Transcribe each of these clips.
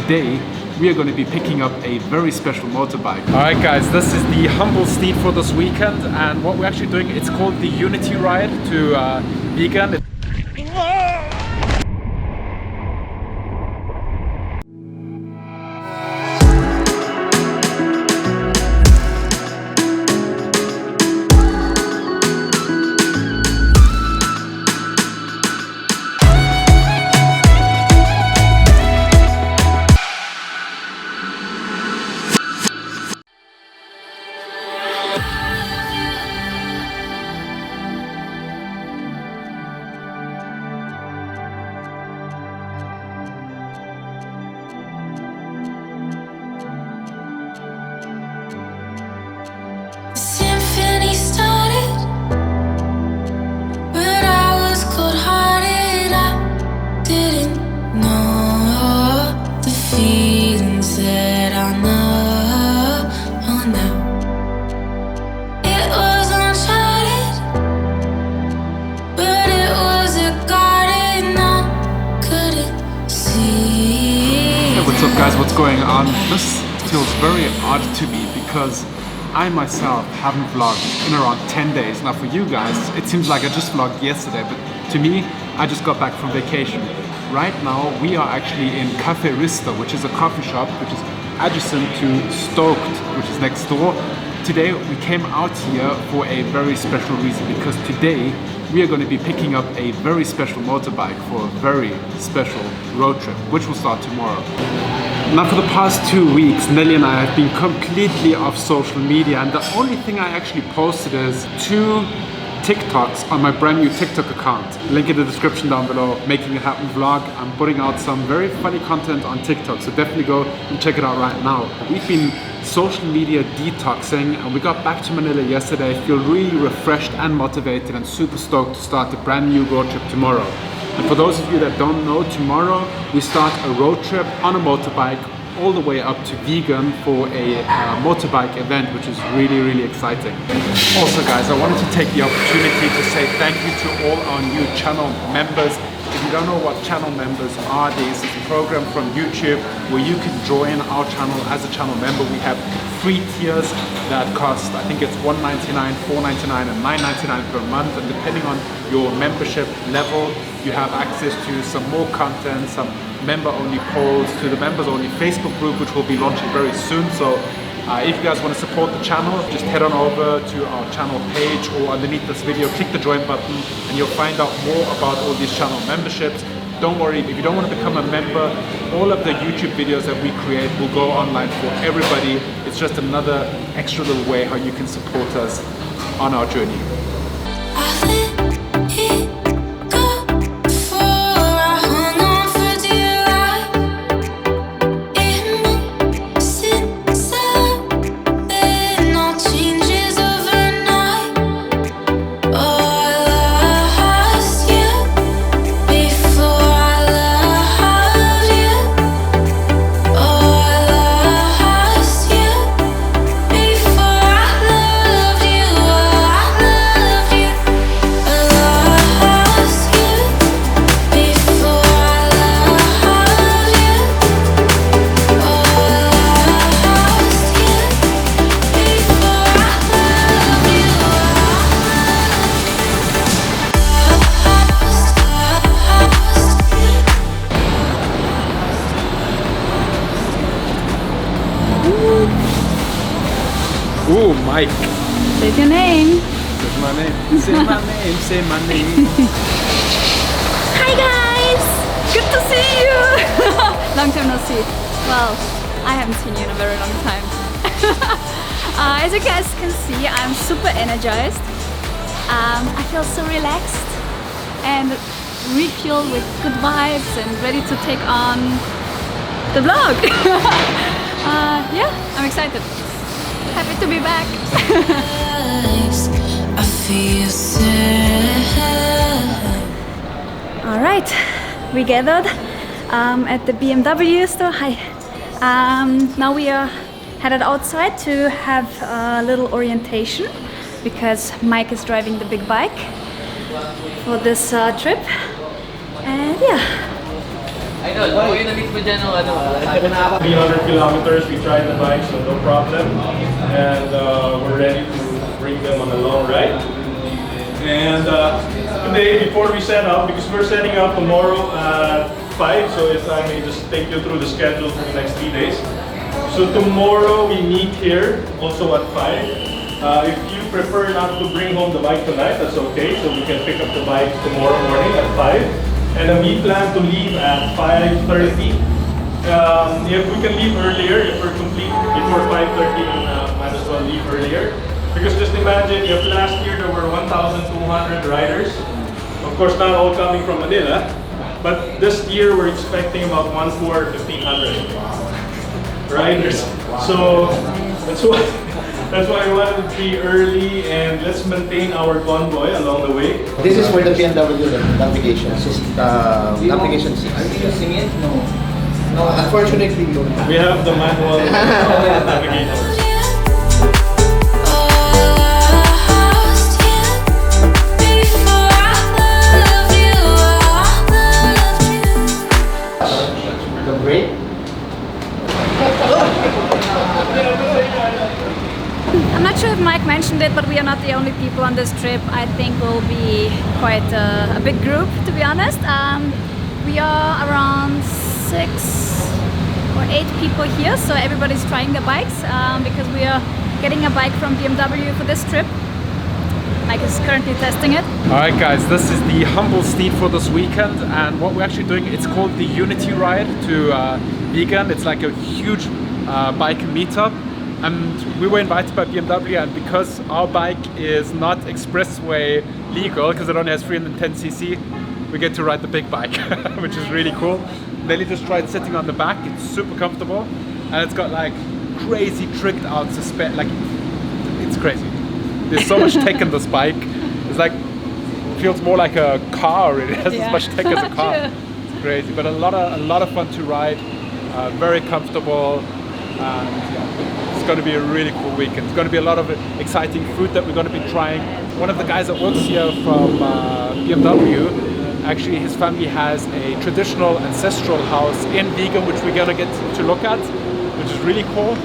today we are going to be picking up a very special motorbike. Alright guys, this is the humble steed for this weekend, and what we're actually doing, it's called the Unity Ride to Vigan. What's up guys, what's going on? This feels very odd to me because I myself haven't vlogged in around 10 days. Now for you guys, it seems like I just vlogged yesterday, but to me, I just got back from vacation. Right now, we are actually in Cafe Rista, which is a coffee shop which is adjacent to Stoked, which is next door. Today, we came out here for a very special reason, because today, we are going to be picking up a very special motorbike for a very special road trip, which will start tomorrow. Now for the past 2 weeks, Nelly and I have been completely off social media, and the only thing I actually posted is 2 TikToks on my brand new TikTok account. Link in the description down below, Making It Happen vlog. I'm putting out some very funny content on TikTok, so definitely go and check it out right now. We've been social media detoxing, and we got back to Manila yesterday. I feel really refreshed and motivated and super stoked to start the brand new road trip tomorrow. And for those of you that don't know, tomorrow we start a road trip on a motorbike all the way up to Vigan for a motorbike event, which is really, really exciting. Also guys, I wanted to take the opportunity to say thank you to all our new channel members. If you don't know what channel members are, this is a program from YouTube where you can join our channel as a channel member. We have 3 tiers that cost, I think it's $1.99, $4.99 and $9.99 per month, and depending on your membership level, you have access to some more content, some member-only polls, to the members-only Facebook group, which will be launching very soon. So if you guys want to support the channel, just head on over to our channel page or underneath this video, click the join button, and you'll find out more about all these channel memberships. Don't worry, if you don't want to become a member, all of the YouTube videos that we create will go online for everybody. It's just another extra little way how you can support us on our journey. Ooh, Mike. Say your name. Say my name. Say my name. Say my name. Hi guys! Good to see you! Long time no see. Well, I haven't seen you in a very long time. As you guys can see, I'm super energized. I feel so relaxed and refueled with good vibes and ready to take on the vlog. Yeah, I'm excited. Happy to be back. I feel sad. All right, we gathered at the BMW store. Hi. Now we are headed outside to have a little orientation because Mike is driving the big bike for this trip. And yeah, Idol, ako yung na-meet mo dyan ng ano. 300 kilometers, we tried the bike, so no problem. And we're ready to bring them on a long ride. And today, before we set up, because we're setting up tomorrow at 5, so if I may just take you through the schedule for the next 3 days. So tomorrow we meet here, also at 5. If you prefer not to bring home the bike tonight, that's okay. So we can pick up the bike tomorrow morning at 5. And then we plan to leave at 5:30. If we can leave earlier, if we're complete before 5:30, then might as well leave earlier. Because just imagine, if last year there were 1,200 riders, of course not all coming from Manila, but this year we're expecting about 1,400 riders. So that's why I wanted to be early, and let's maintain our convoy along the way. This is for the BMW navigation system. Navigation system. Are you using it? No. No, unfortunately, no. We have the manual navigation. The brake. I'm not sure if Mike mentioned it, but we are not the only people on this trip. I think we'll be quite a big group, to be honest. We are around 6 or 8 people here, so everybody's trying their bikes because we are getting a bike from BMW for this trip. Mike is currently testing it. Alright guys, this is the humble steed for this weekend, and what we're actually doing, it's called the Unity Ride to Vigan. It's like a huge bike meetup. And we were invited by BMW, and because our bike is not expressway legal, because it only has 310cc, we get to ride the big bike, which is really cool. Nelly just tried sitting on the back. It's super comfortable, and it's got like crazy tricked out suspension. Like, it's crazy. There's so much tech in this bike. It's like, it feels more like a car. It has as much tech as a car. It's crazy, but a lot of fun to ride. Very comfortable, and yeah, it's going to be a really cool weekend. It's going to be a lot of exciting food that we're going to be trying. One of the guys that works here from BMW, actually his family has a traditional ancestral house in Vigan, which we're going to get to look at, which is really cool.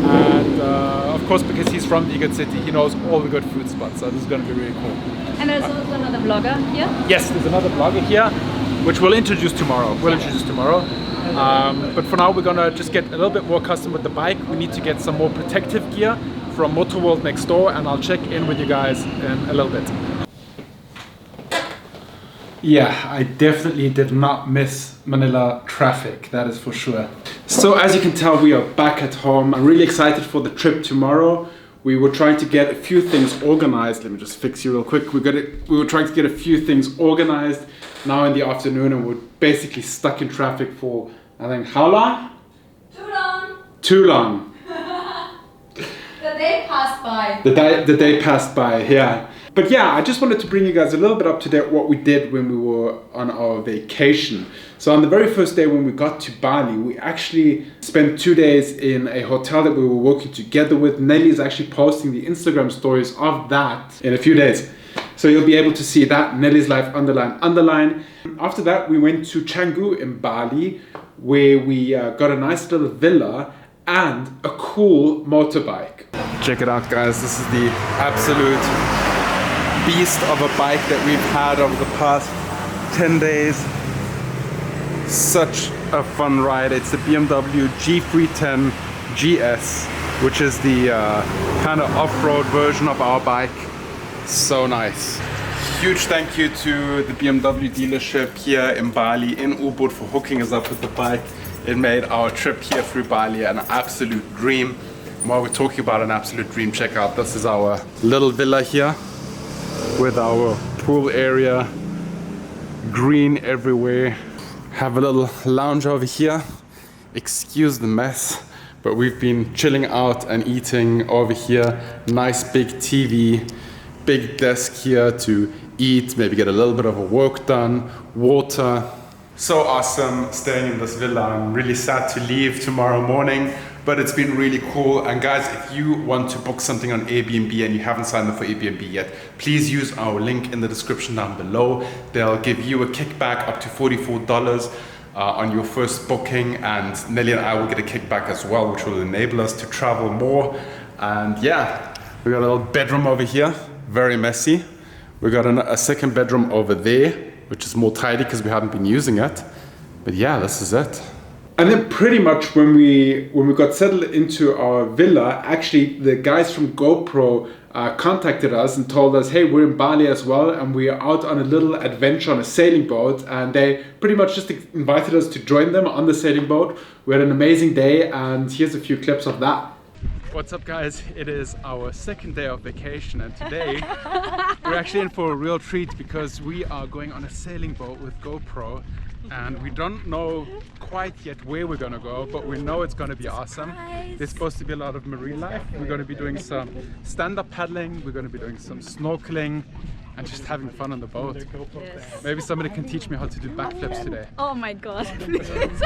And of course, because he's from Vigan City, he knows all the good food spots, so this is going to be really cool. And there's also another vlogger here? Yes, there's another vlogger here, which we'll introduce tomorrow. But for now, we're gonna just get a little bit more custom with the bike. We need to get some more protective gear from Motor World next door, and I'll check in with you guys in a little bit. Yeah, I definitely did not miss Manila traffic, that is for sure. So as you can tell, we are back at home. I'm really excited for the trip tomorrow. We were trying to get a few things organized. Let me just fix you real quick. We were trying to get a few things organized now in the afternoon, and we're basically stuck in traffic for, I think, how long? Too long. Too long. The day passed by. The day passed by, yeah. But yeah, I just wanted to bring you guys a little bit up to date what we did when we were on our vacation. So on the very first day when we got to Bali, we actually spent 2 days in a hotel that we were working together with. Nelly is actually posting the Instagram stories of that in a few days. So you'll be able to see that, Nelly's Life __. After that, we went to Canggu in Bali, where we got a nice little villa and a cool motorbike. Check it out, guys. This is the absolute beast of a bike that we've had over the past 10 days. Such a fun ride. It's the BMW G310 GS, which is the kind of off-road version of our bike. So nice. Huge thank you to the BMW dealership here in Bali, in Ubud, for hooking us up with the bike. It made our trip here through Bali an absolute dream. While we're talking about an absolute dream, check out, this is our little villa here with our pool area, green everywhere. Have a little lounge over here. Excuse the mess, but we've been chilling out and eating over here. Nice big TV, big desk here to eat, maybe get a little bit of a work done, water. So awesome staying in this villa. I'm really sad to leave tomorrow morning, but it's been really cool. And guys, if you want to book something on Airbnb and you haven't signed up for Airbnb yet, please use our link in the description down below. They'll give you a kickback up to $44. on your first booking, and Nelly and I will get a kickback as well, which will enable us to travel more. And yeah, we got a little bedroom over here, very messy. We got a second bedroom over there, which is more tidy because we haven't been using it. But yeah, this is it. And then pretty much when we got settled into our villa, actually the guys from GoPro contacted us and told us, hey, we're in Bali as well, and we are out on a little adventure on a sailing boat, and they pretty much just invited us to join them on the sailing boat. We had an amazing day, and here's a few clips of that. What's up, guys? It is our second day of vacation, and today we're actually in for a real treat because we are going on a sailing boat with GoPro, and we don't know quite yet where we're gonna go, but we know it's gonna be awesome. There's supposed to be a lot of marine life. We're gonna be doing some stand-up paddling, we're gonna be doing some snorkeling, and just having fun on the boat. Yes. Maybe somebody can teach me how to do backflips today. Oh my god, please.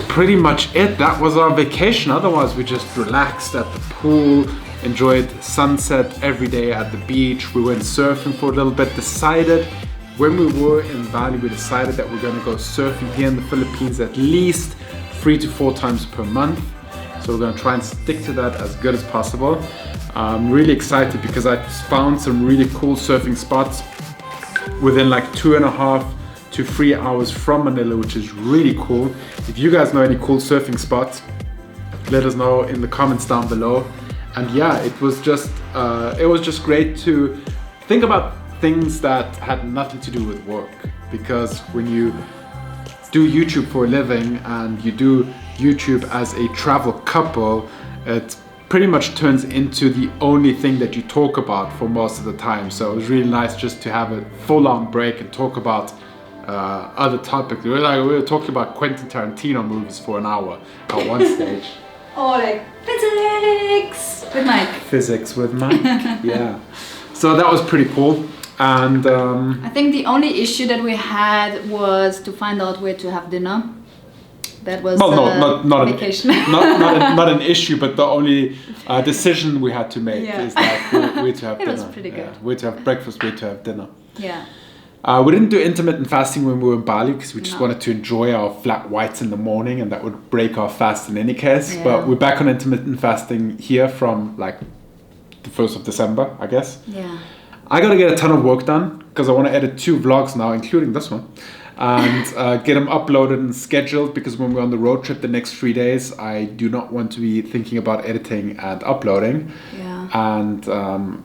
Pretty much it. That was our vacation. Otherwise, we just relaxed at the pool, enjoyed sunset every day at the beach. We went surfing for a little bit. Decided when we were in Bali, we decided that we're going to go surfing here in the Philippines at least 3 to 4 times per month. So we're going to try and stick to that as good as possible. I'm really excited because I found some really cool surfing spots within like 2.5 to 3 hours from Manila, which is really cool. If you guys know any cool surfing spots, let us know in the comments down below. And yeah, it was just great to think about things that had nothing to do with work, because when you do YouTube for a living and you do YouTube as a travel couple, it pretty much turns into the only thing that you talk about for most of the time. So it was really nice just to have a full-on break and talk about other topics. We were talking about Quentin Tarantino movies for an hour at one stage. Or like physics with Mike. Physics with Mike, yeah. So that was pretty cool. And I think the only issue that we had was to find out where to have dinner. That was not vacation. not an issue, but the only decision we had to make is like where to have dinner. It was pretty good. Yeah, where to have breakfast, where to have dinner. Yeah. We didn't do intermittent fasting when we were in Bali because we just wanted to enjoy our flat whites in the morning, and that would break our fast in any case. Yeah. But we're back on intermittent fasting here from like the 1st of December, I guess. Yeah. I gotta get a ton of work done because I want to edit 2 vlogs now, including this one, and get them uploaded and scheduled, because when we're on the road trip the next 3 days, I do not want to be thinking about editing and uploading. Yeah. And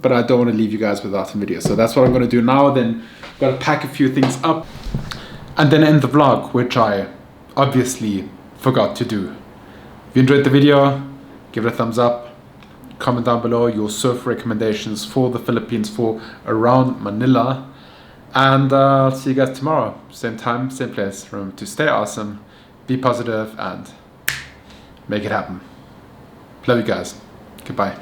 but I don't want to leave you guys without some videos, so that's what I'm gonna do now. Then gotta pack a few things up and then end the vlog, which I obviously forgot to do. If you enjoyed the video, give it a thumbs up, comment down below your surf recommendations for the Philippines, for around Manila. And I'll see you guys tomorrow. Same time, same place. Remember to stay awesome, be positive, and make it happen. Love you guys. Goodbye.